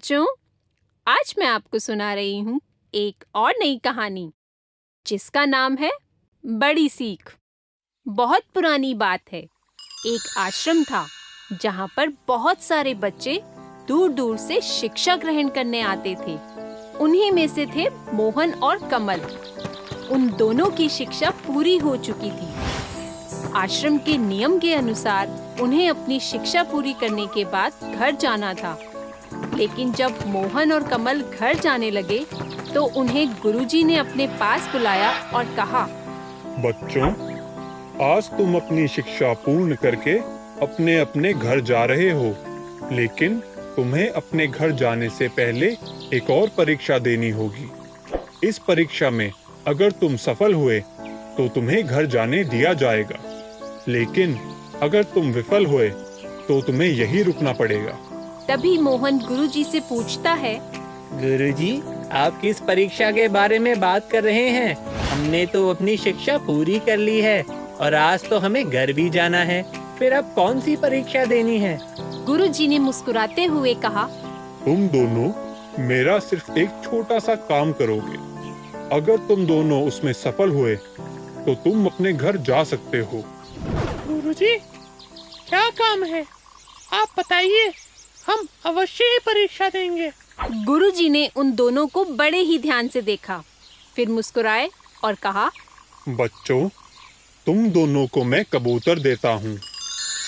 बच्चों, आज मैं आपको सुना रही हूँ एक और नई कहानी जिसका नाम है बड़ी सीख। बहुत पुरानी बात है। एक आश्रम था जहाँ पर बहुत सारे बच्चे दूर-दूर से शिक्षा ग्रहण करने आते थे। उन्हीं में से थे मोहन और कमल। उन दोनों की शिक्षा पूरी हो चुकी थी। आश्रम के नियम के अनुसार उन्हें अपनी शिक्षा पूरी करने के बाद घर जाना था। लेकिन जब मोहन और कमल घर जाने लगे तो उन्हें गुरुजी ने अपने पास बुलाया और कहा, बच्चों, आज तुम अपनी शिक्षा पूर्ण करके अपने अपने घर जा रहे हो, लेकिन तुम्हें अपने घर जाने से पहले एक और परीक्षा देनी होगी। इस परीक्षा में अगर तुम सफल हुए तो तुम्हें घर जाने दिया जाएगा, लेकिन अगर तुम विफल हुए तो तुम्हें यहीं रुकना पड़ेगा। तभी मोहन गुरुजी से पूछता है, गुरुजी, आप किस परीक्षा के बारे में बात कर रहे हैं? हमने तो अपनी शिक्षा पूरी कर ली है और आज तो हमें घर भी जाना है। फिर अब कौन सी परीक्षा देनी है? गुरुजी ने मुस्कुराते हुए कहा, तुम दोनों मेरा सिर्फ एक छोटा सा काम करोगे। अगर तुम दोनों उसमें सफल हुए तो तुम अपने घर जा सकते हो। गुरुजी, क्या काम है? आप बताइए, हम अवश्य ही परीक्षा देंगे। गुरुजी ने उन दोनों को बड़े ही ध्यान से देखा, फिर मुस्कुराए और कहा, बच्चों, तुम दोनों को मैं कबूतर देता हूँ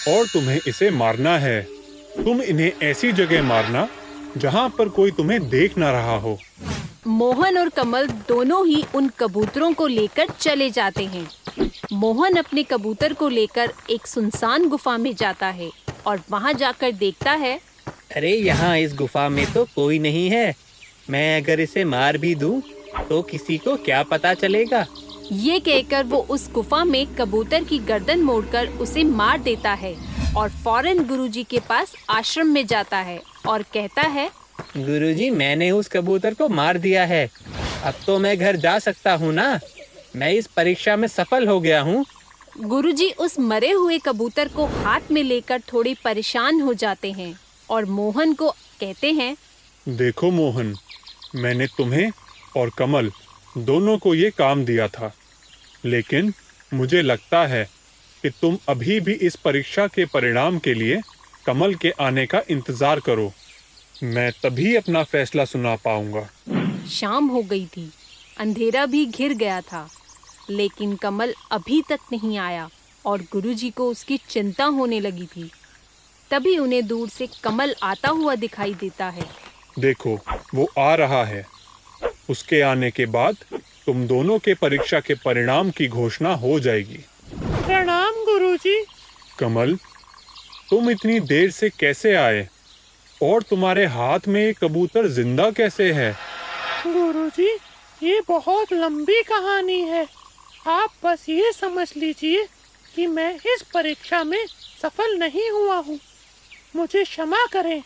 और तुम्हें इसे मारना है। तुम इन्हें ऐसी जगह मारना जहाँ पर कोई तुम्हें देख ना रहा हो। मोहन और कमल दोनों ही उन कबूतरों को लेकर चले जाते हैं। मोहन अपने कबूतर को लेकर एक सुनसान गुफा में जाता है और वहाँ जाकर देखता है, अरे यहाँ इस गुफा में तो कोई नहीं है। मैं अगर इसे मार भी दूं तो किसी को क्या पता चलेगा? ये कहकर वो उस गुफा में कबूतर की गर्दन मोड़कर उसे मार देता है और फौरन गुरुजी के पास आश्रम में जाता है और कहता है, गुरुजी, मैंने उस कबूतर को मार दिया है। अब तो मैं घर जा सकता हूँ ना? मैं इस परीक्षा में सफल हो गया हूँ। गुरुजी उस मरे हुए कबूतर को हाथ में लेकर थोड़े परेशान हो जाते हैं और मोहन को कहते हैं, देखो मोहन, मैंने तुम्हें और कमल दोनों को ये काम दिया था, लेकिन मुझे लगता है कि तुम अभी भी इस परीक्षा के परिणाम के लिए कमल के आने का इंतजार करो। मैं तभी अपना फैसला सुना पाऊंगा। शाम हो गई थी, अंधेरा भी घिर गया था, लेकिन कमल अभी तक नहीं आया और गुरुजी को उसकी चिंता होने लगी थी। तभी उन्हें दूर से कमल आता हुआ दिखाई देता है। देखो, वो आ रहा है। उसके आने के बाद तुम दोनों के परीक्षा के परिणाम की घोषणा हो जाएगी। प्रणाम गुरुजी। कमल, तुम इतनी देर से कैसे आए और तुम्हारे हाथ में ये कबूतर जिंदा कैसे है? गुरुजी, ये बहुत लंबी कहानी है। आप बस ये समझ लीजिए कि मैं इस परीक्षा में सफल नहीं हुआ हूँ। मुझे क्षमा करें।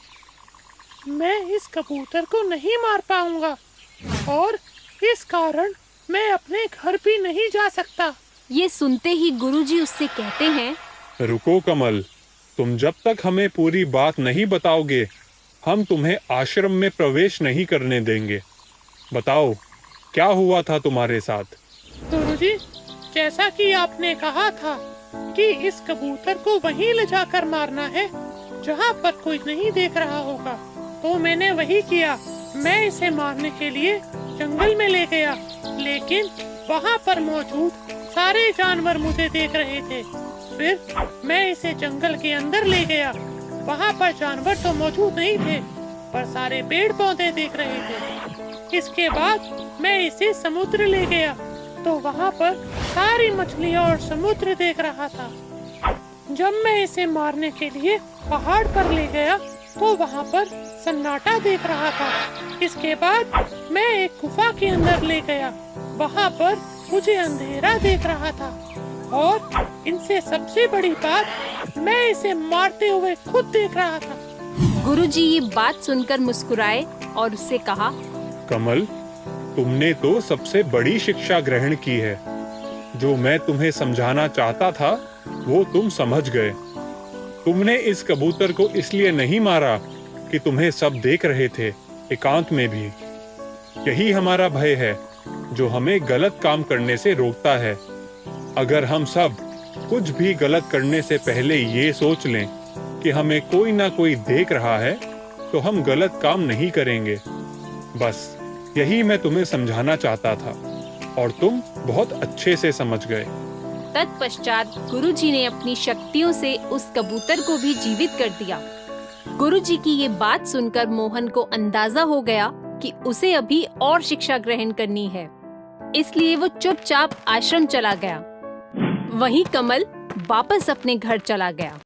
मैं इस कबूतर को नहीं मार पाऊंगा और इस कारण मैं अपने घर भी नहीं जा सकता। ये सुनते ही गुरुजी उससे कहते हैं, रुको कमल, तुम जब तक हमें पूरी बात नहीं बताओगे, हम तुम्हें आश्रम में प्रवेश नहीं करने देंगे। बताओ, क्या हुआ था तुम्हारे साथ? गुरुजी, जैसा कि आपने कहा था कि इस कबूतर को वहीं ले जाकर मारना है जहाँ पर कोई नहीं देख रहा होगा, तो मैंने वही किया। मैं इसे मारने के लिए जंगल में ले गया, लेकिन वहाँ पर मौजूद सारे जानवर मुझे देख रहे थे। फिर मैं इसे जंगल के अंदर ले गया। वहाँ पर जानवर तो मौजूद नहीं थे, पर सारे पेड़ पौधे देख रहे थे। इसके बाद मैं इसे समुद्र ले गया, तो वहाँ पर सारी मछलियाँ और समुद्र देख रहा था। जब मैं इसे मारने के लिए पहाड़ पर ले गया तो वहाँ पर सन्नाटा देख रहा था। इसके बाद मैं एक गुफा के अंदर ले गया। वहाँ पर मुझे अंधेरा देख रहा था और इनसे सबसे बड़ी बात, मैं इसे मारते हुए खुद देख रहा था। गुरुजी ये बात सुनकर मुस्कुराए और उससे कहा, कमल, तुमने तो सबसे बड़ी शिक्षा ग्रहण की है। जो मैं तुम्हें समझाना चाहता था वो तुम समझ गए। तुमने इस कबूतर को इसलिए नहीं मारा कि तुम्हें सब देख रहे थे, एकांत में भी। यही हमारा भय है जो हमें गलत काम करने से रोकता है। अगर हम सब कुछ भी गलत करने से पहले ये सोच लें कि हमें कोई ना कोई देख रहा है, तो हम गलत काम नहीं करेंगे। बस यही मैं तुम्हें समझाना चाहता था और तुम बहुत अच्छे से समझ गए। तत्पश्चात गुरुजी ने अपनी शक्तियों से उस कबूतर को भी जीवित कर दिया। गुरुजी की ये बात सुनकर मोहन को अंदाजा हो गया कि उसे अभी और शिक्षा ग्रहण करनी है, इसलिए वो चुपचाप आश्रम चला गया। वहीं कमल वापस अपने घर चला गया।